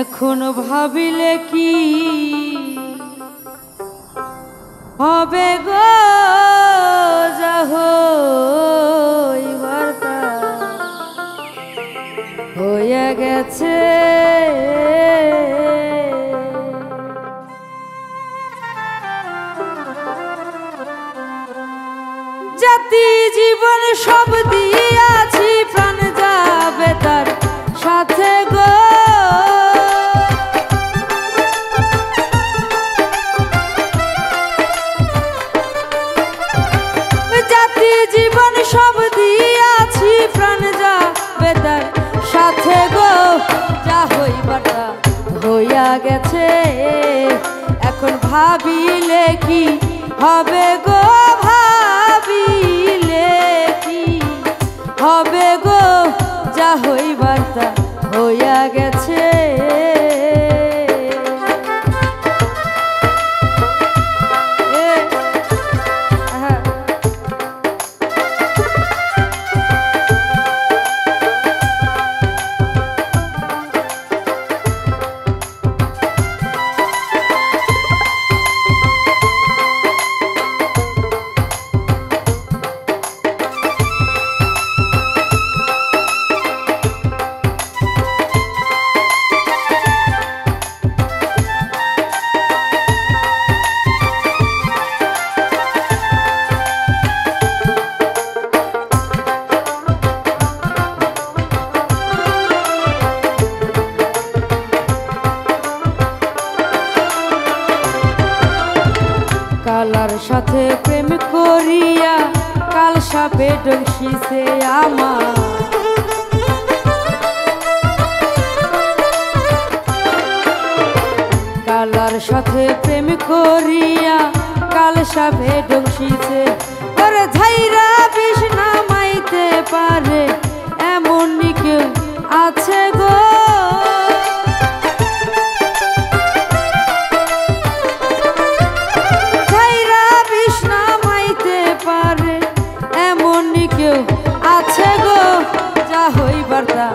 এখন ভাবিলে কি হবে গো, যা হইবার তা হইয়া গেছে। জাতি জীবন সব দিয়াছি, প্রাণ যাবে তার সাথে গো। জাতি জীবন সব দিয়াছি, প্রাণ যাবে তার সাথে গো। যা হইবার তা হইয়া গেছে। এখন ভাবিলে কি হবে গো, ভাবিলে কি হবে গো, যা হইবার তা হইয়া গেছে। কালার সাথে প্রেম করিয়া কাল সাপে ডংসিছে আমার। কালার সাথে প্রেম করিয়া কাল সাপে ডংসিছে। ওরে ঝাইরা বিষ নামাইতে পারে এমন কেউ আছে গো। আছে গো, যা হইবার তা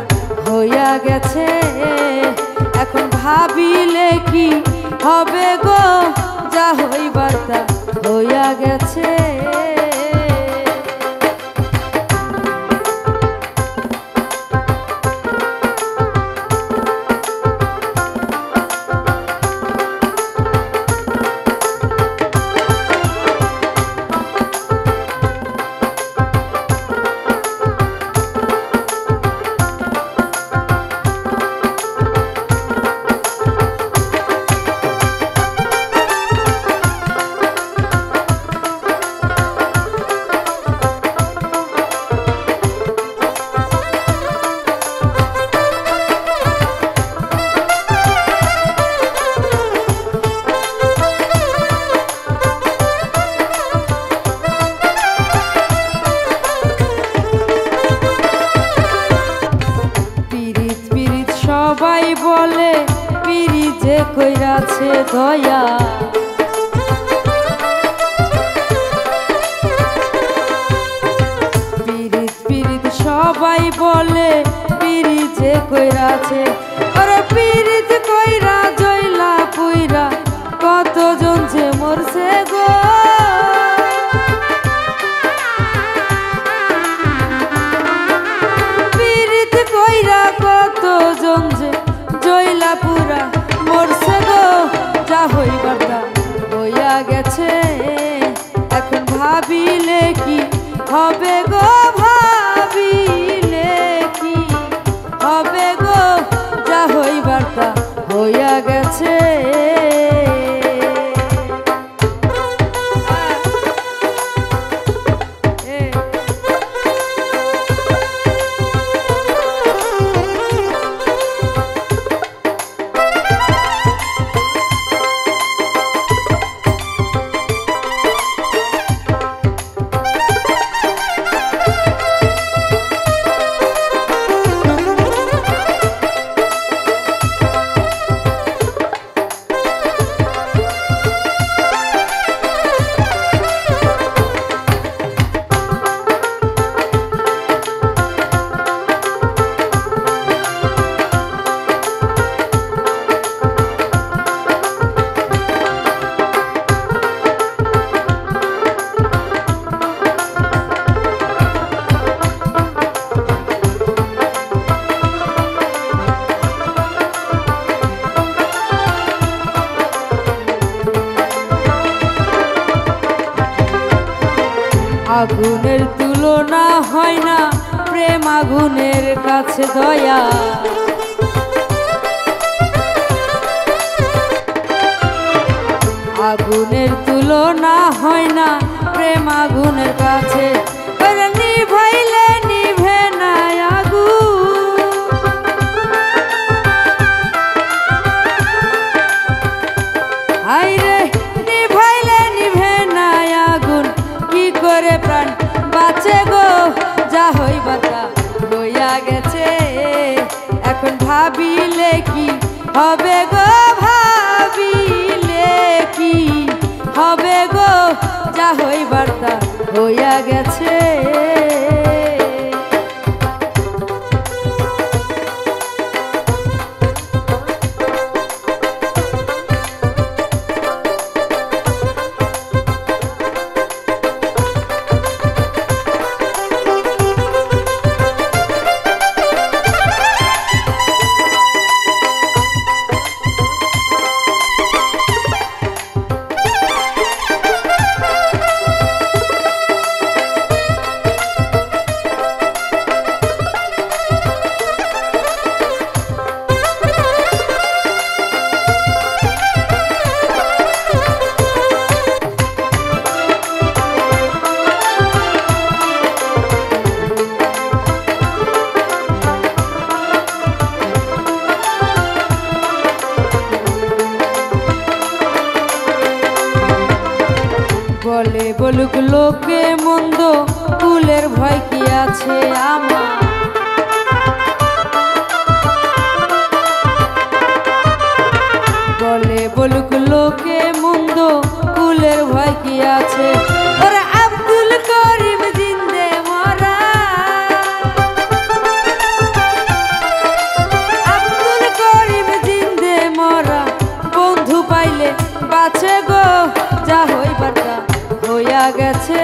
হইয়া গেছে। এখন ভাবিলে কি হবে গো, যা হইবার তা হইয়া গেছে। সবাই বলে পিরি যে কইরাছে দয়া। পিরিত পিরিত সবাই বলে পিরি যে কইরাছে। ওরে পিরিত কইরা জইলা পুইরা কতজন যে মরছে গো। পিরিত কইরা কতজন যে জইলা পুরা মরছে গো। যা হইবার তা হইয়া গেছে। এখন ভাবিলে কি হবে গো, ভাবিলে কি হবে গো, যা হইবার তা হইয়া গেছে। আগুনের তুলনা হয় না প্রেম আগুনের কাছে দয়া। আগুনের তুলনা হয় না প্রেম আগুনের কাছে, নিভাইলে নিভে না আগুন। হায়রে নিভাইলে নিভে না আগুন, কি করে প্রাণ বাঁচে গো, যা হইবার তা হইয়া গেছে। এখন ভাবিলে কি হবে গো, ভাবিলে কি হবে গো, যা হইবার তা হইয়া গেছে। বলে বলুক লোকে মন্দ, কুলের ভয় কি আছে আমার। বলে বলুক লোকে মন্দ, কুলের ভয় কি আছে। ওরে আব্দুল করিম জিন্দে মরা, আব্দুল করিম জিন্দে মরা, বন্ধু পাইলে বাঁচে গো, যা হইবার তা হইয়া গেছে।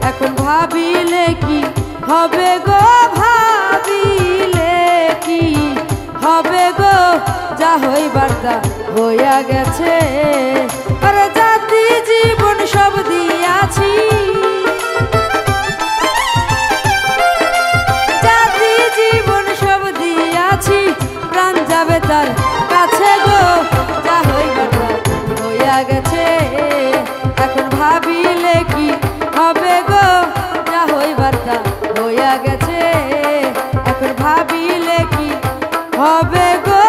এখন ভাবিলে কি হবে গো, ভাবিলে কি হবে গো, যা হইবার তা হইয়া গেছে। আরে জাতি জীবন সব দিয়াছি, জাতি জীবন সব দিয়াছি, প্রাণ যাবে তার কাছে গো, যা হইবার তা হইয়া গেছে। এখন ভাবিলে কি হবে গো, যা হইবার তা হইয়া গেছে। এখন ভাবিলে কি হবে গো।